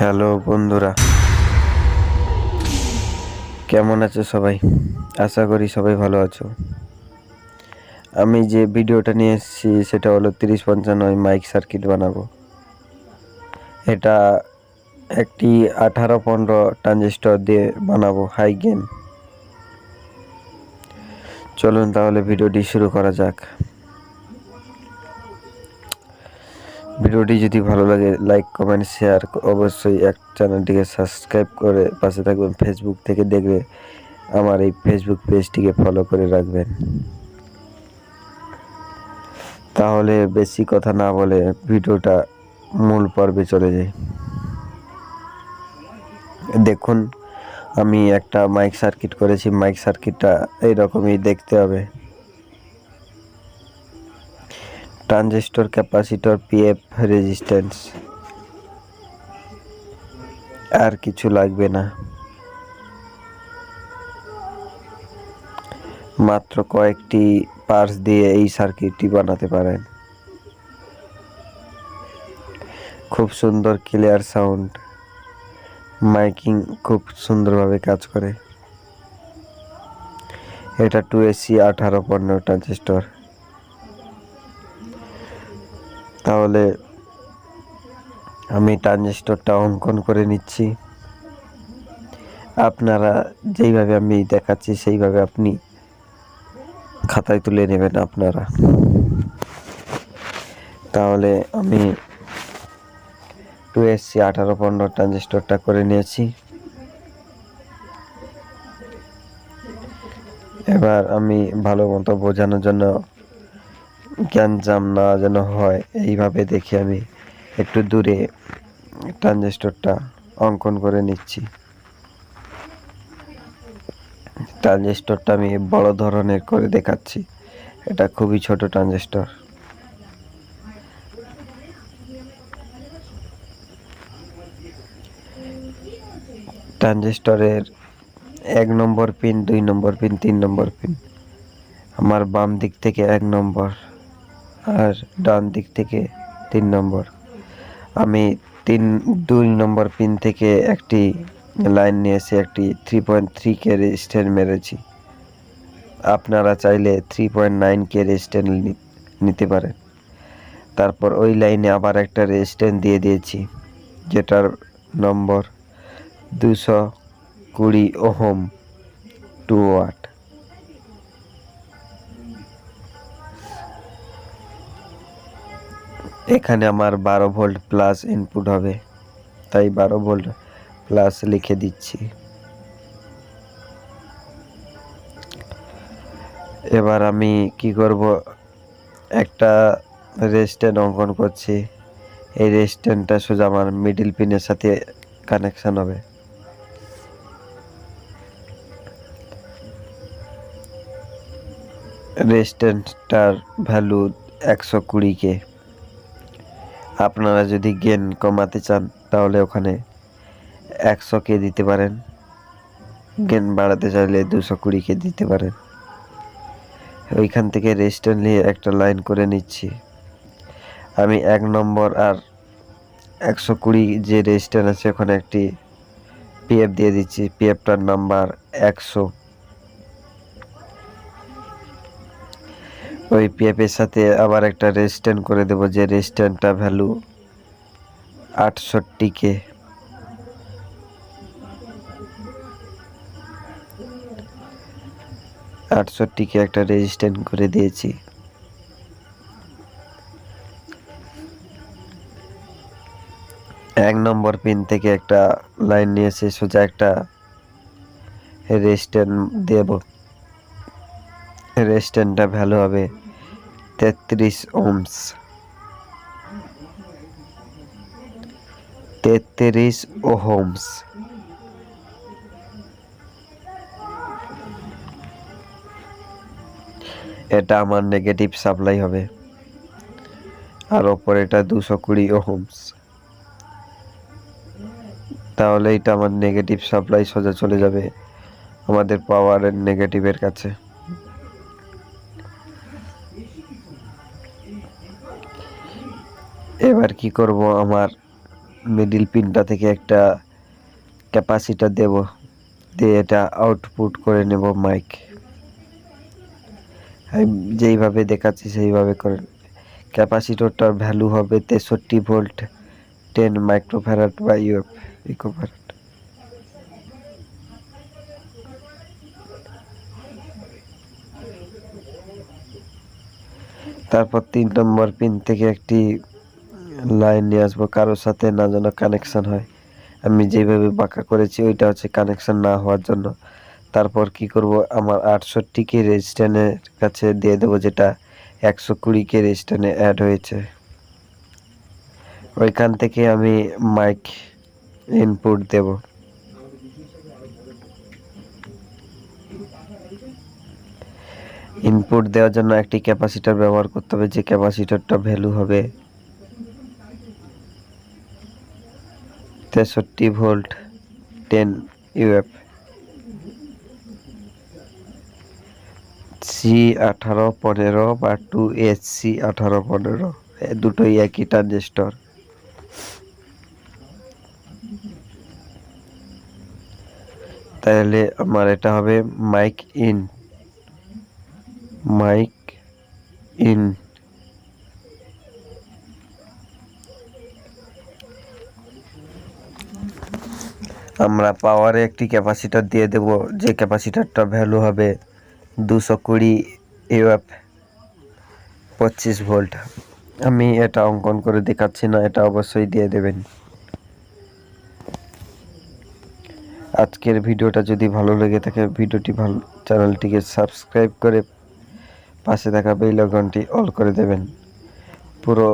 Hello বন্ধুরা, কেমন আছো সবাই? আশা করি সবাই ভালো আছো। আমি যে ভিডিওটা নিয়ে এসেছি সেটা হলো 3055 মাইক সার্কিট বানাবো। এটা একটি 18-15 ট্রানজিস্টর দিয়ে বানাবো হাই গেইন। চলুন তাহলে ভিডিওটি শুরু করা যাক। ভিডিওটি যদি ভালো লাগে লাইক, কমেন্ট, শেয়ার অবশ্যই চ্যানেলটিকে সাবস্ক্রাইব করে পাশে থাকবেন। ফেসবুক থেকে দেখলে আমার এই ফেসবুক পেজটিকে ফলো করে রাখবেন। তাহলে বেশি কথা না বলে ভিডিওটা মূল পর্বে চলে যাই। দেখুন, আমি একটা মাইক সার্কিট করেছি। মাইক সার্কিটটা এইরকমই দেখতে হবে। ট্রানজিস্টর, ক্যাপাসিটর, পিএফ, রেজিস্ট্যান্স, আর কিছু লাগবে না। মাত্র কয়েকটি পার্টস দিয়ে এই সার্কিটটি বানাতে পারেন। খুব সুন্দর ক্লিয়ার সাউন্ড, মাইকিং খুব সুন্দরভাবে কাজ করে। এটা 2AC 18-15 ট্রানজিস্টর। তাহলে আমি ট্রানজিস্টরটা অঙ্কন করে নিচ্ছি। আপনারা যেইভাবে আমি দেখাচ্ছি সেইভাবে আপনি খাতায় তুলে নেবেন আপনারা। তাহলে আমি 2AC 18-15 ট্রানজিস্টরটা করে নিয়েছি। এবার আমি ভালো মতো বোঝানোর জন্য গ্যাঞ্জাম না যেন হয় এইভাবে দেখে আমি একটু দূরে ট্রানজিস্টরটা অঙ্কন করে নিচ্ছি। ট্রানজিস্টরটা আমি বড় ধরনের করে দেখাচ্ছি। এটা খুবই ছোট ট্রানজিস্টর। ট্রানজিস্টরের 1 নম্বর পিন, 2 নম্বর পিন, 3 নম্বর পিন। আমার বাম দিক থেকে 1 নম্বর আর ডান দিক থেকে 3 নম্বর। আমি 2 নম্বর পিন থেকে একটি লাইন নিয়ে এসে একটি 3.3K রেজিস্ট্যান্স মেরেছি। আপনারা চাইলে 3.9K রেজিস্ট্যান্স নিতে পারেন। তারপর ওই লাইনে আবার একটা রেজিস্ট্যান্স দিয়ে দিয়েছি, যেটার নম্বর 220 ওহম 2 ওয়াট। এখানে আমার 12 ভোল্ট প্লাস ইনপুট হবে, তাই 12 ভোল্ট প্লাস লিখে দিচ্ছি। এবার আমি কি করব, একটা রেজিস্ট্যান্স অঙ্কন করছি। এই রেজিস্ট্যান্সটা সোজা আমার মিডল পিনের সাথে কানেকশন হবে। রেজিস্ট্যান্সটার ভ্যালু 120K। আপনারা যদি গেইন কমাতে চান তাহলে ওখানে 100K দিতে পারেন, গেইন বাড়াতে চাইলে 220K দিতে পারেন। ওইখান থেকে রেজিস্ট্যান্স নিয়ে একটা লাইন করে নিচ্ছি। আমি 1 নম্বর আর 120 যে রেজিস্ট্যান্স আছে ওখানে একটি পিএফ দিয়ে দিচ্ছি। পিএফটার নাম্বার 100। ওই পিএফের সাথে আবার একটা রেজিস্ট্যান্স করে দেব, যে রেজিস্ট্যান্সটা ভ্যালু 68K। একটা রেজিস্ট্যান্স করে দিয়েছি। এক নম্বর পিন থেকে একটা লাইন নিয়ে এসে সোজা একটা রেজিস্ট্যান্স দেব। রেজিস্ট্যান্সটা ভ্যালু হবে 33 ওহমস। 33 ওহমস। এটা আমার নেগেটিভ সাপ্লাই হবে, আর ওপরে এটা 220 ওহমস। তাহলে এটা আমার নেগেটিভ সাপ্লাই সোজা চলে যাবে আমাদের পাওয়ারের নেগেটিভের কাছে। এবার কি করব, আমার মিডিল পিনটা থেকে একটা ক্যাপাসিটার দেব, দিয়ে এটা আউটপুট করে নেব মাইক। যেইভাবে দেখাচ্ছি সেইভাবে করেন। ক্যাপাসিটরটার ভ্যালু হবে 63 ভোল্ট 10 মাইক্রোফ্যারাড বা ইউএফ পিকোফ্যারাড। তারপর 3 নম্বর পিন থেকে একটি লাইন নিয়ে আসবো, কারোর সাথে না যেন কানেকশন হয়। আমি যেভাবে বাঁকা করেছি ওইটা হচ্ছে কানেকশন না হওয়ার জন্য। তারপর কি করব, আমার 68K রেজিস্ট্যান্সের কাছে দিয়ে দেবো, যেটা 120K রেজিস্ট্যান্সে অ্যাড হয়েছে। ওইখান থেকে আমি মাইক ইনপুট দেব। ইনপুট দেওয়ার জন্য একটি ক্যাপাসিটর ব্যবহার করতে হবে, যে ক্যাপাসিটরটা ভ্যালু হবে 63 ভোল্ট 10 ইউএফ। C1815 বা 2HC1815, দুটোই একই ট্রানজিস্টর। তাহলে আমার এটা হবে মাইক ইন। আমরা পাওয়ারে একটি ক্যাপাসিটর দিয়ে দেব, যে ক্যাপাসিটরটা ভ্যালু হবে 220 ইউএফ 25 ভোল্ট। আমি এটা অঙ্কন করে দেখাচ্ছি না, এটা অবশ্যই দিয়ে দেবেন। আজকের ভিডিওটা যদি ভালো লেগে থাকে, চ্যানেলটিকে সাবস্ক্রাইব করে পাশে থাকা বেল আইকনটি অল করে দেবেন। পুরো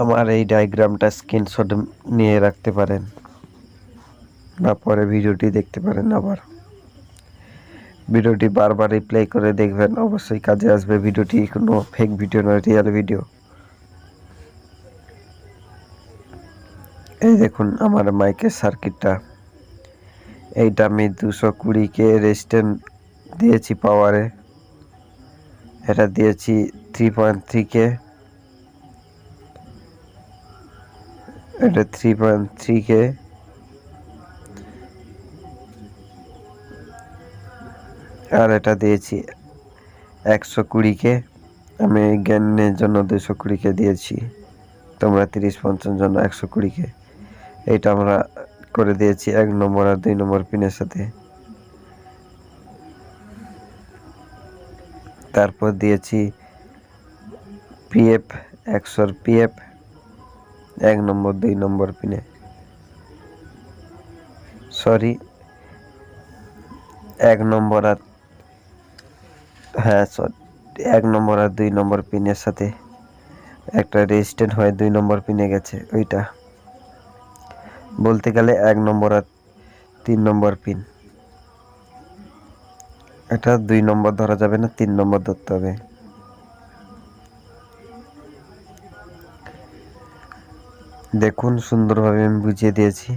আমার এই ডায়াগ্রামটা স্ক্রিনশট নিয়ে রাখতে পারেন, বা পরে ভিডিওটি দেখতে পারেন। আবার ভিডিওটি বারবার রিপ্লাই করে দেখবেন, অবশ্যই কাজে আসবে। ভিডিওটি কোনো ফেক ভিডিও নয়, রিয়েল ভিডিও। এই দেখুন আমার মাইকের সার্কিটটা। এইটা আমি 220K রেজিস্ট্যান্স দিয়েছি পাওয়ারে, এটা দিয়েছি 3.3K, এটা 3.3K, আর এটা দিয়েছি 120K। আমি জ্ঞানের জন্য 220K দিয়েছি, তোমরা 30-50 জন্য 120K। এইটা আমরা করে দিয়েছি 1 নম্বর আর 2 নম্বর পিনের সাথে। তারপর দিয়েছি পিএফ 100 পিএফ 1 নম্বর 2 নম্বর পিনে, সরি 1 নম্বর আর 1 নম্বর আর 2 নম্বর পিনের সাথে একটা রেজিস্ট্যান্স হয় 2 নম্বর পিনে গেছে, ওইটা বলতে গেলে 1 নম্বর আর 3 নম্বর পিন। এটা 2 নম্বর ধরা যাবে না, 3 নম্বর ধরতে হবে। দেখুন সুন্দরভাবে আমি বুঝিয়ে দিয়েছি।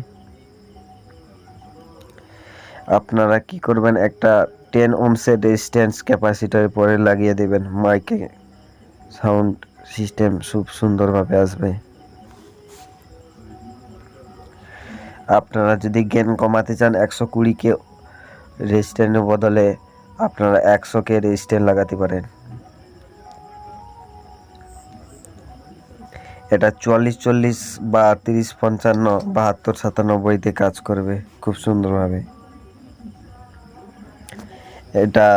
আপনারা কি করবেন, একটা 10 ওহমসের রেজিস্ট্যান্স ক্যাপাসিটরের পরে লাগিয়ে দেবেন, মাইকে সাউন্ড সিস্টেম খুব সুন্দরভাবে আসবে। আপনারা যদি গেইন কমাতে চান 120K রেজিস্ট্যান্সের বদলে আপনারা 100K রেজিস্ট্যান্স লাগাতে পারেন। এটা 44-40 বা 30-55 72-97 কাজ করবে খুব সুন্দরভাবে। এটা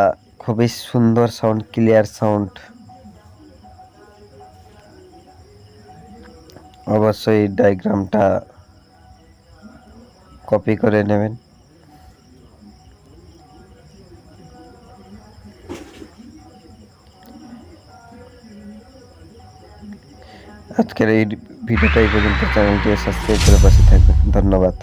খুবই সুন্দর সাউন্ড, ক্লিয়ার সাউন্ড। অবশ্যই ডায়াগ্রামটা কপি করে নেবেন। আজকের এই ভিডিওটা এই পর্যন্ত। চ্যানেলটি সাবস্ক্রাইব করে পাশে থাকবেন। ধন্যবাদ।